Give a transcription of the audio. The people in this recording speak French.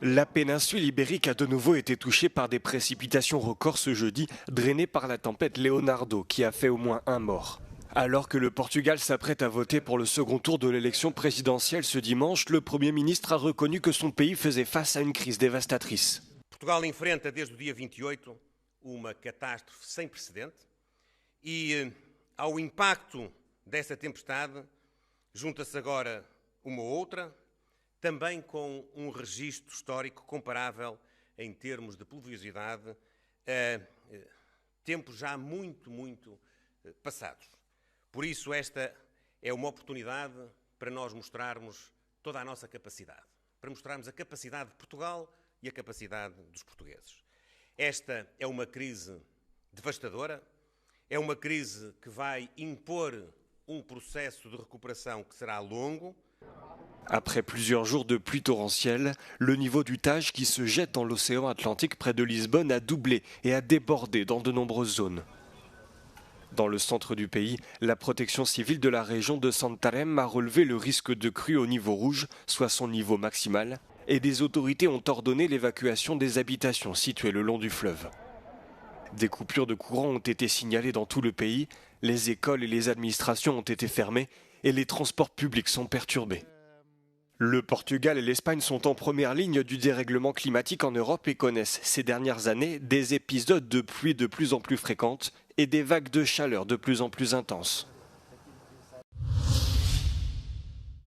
La péninsule ibérique a de nouveau été touchée par des précipitations records ce jeudi, drainées par la tempête Leonardo, qui a fait au moins un mort. Alors que le Portugal s'apprête à voter pour le second tour de l'élection présidentielle ce dimanche, le Premier ministre a reconnu que son pays faisait face à une crise dévastatrice. Portugal enfrenta desde o dia 28 uma catástrofe sem precedente e ao impacto dessa tempestade junta-se agora uma outra, também com registro histórico comparável em termos de pluviosidade a tempos já muito passados. Por isso, esta é uma oportunidade para nós mostrarmos toda a nossa capacidade, para mostrarmos a capacidade de Portugal e a capacidade dos portugueses. Esta é uma crise devastadora, é uma crise que vai impor processo de recuperação que será longo. Après plusieurs jours de pluie torrentielle, le niveau du Tage qui se jette dans l'océan Atlantique près de Lisbonne a doublé et a débordé dans de nombreuses zones. Dans le centre du pays, la protection civile de la région de Santarém a relevé le risque de crue au niveau rouge, soit son niveau maximal, et des autorités ont ordonné l'évacuation des habitations situées le long du fleuve. Des coupures de courant ont été signalées dans tout le pays, les écoles et les administrations ont été fermées et les transports publics sont perturbés. Le Portugal et l'Espagne sont en première ligne du dérèglement climatique en Europe et connaissent ces dernières années des épisodes de pluie de plus en plus fréquentes et des vagues de chaleur de plus en plus intenses.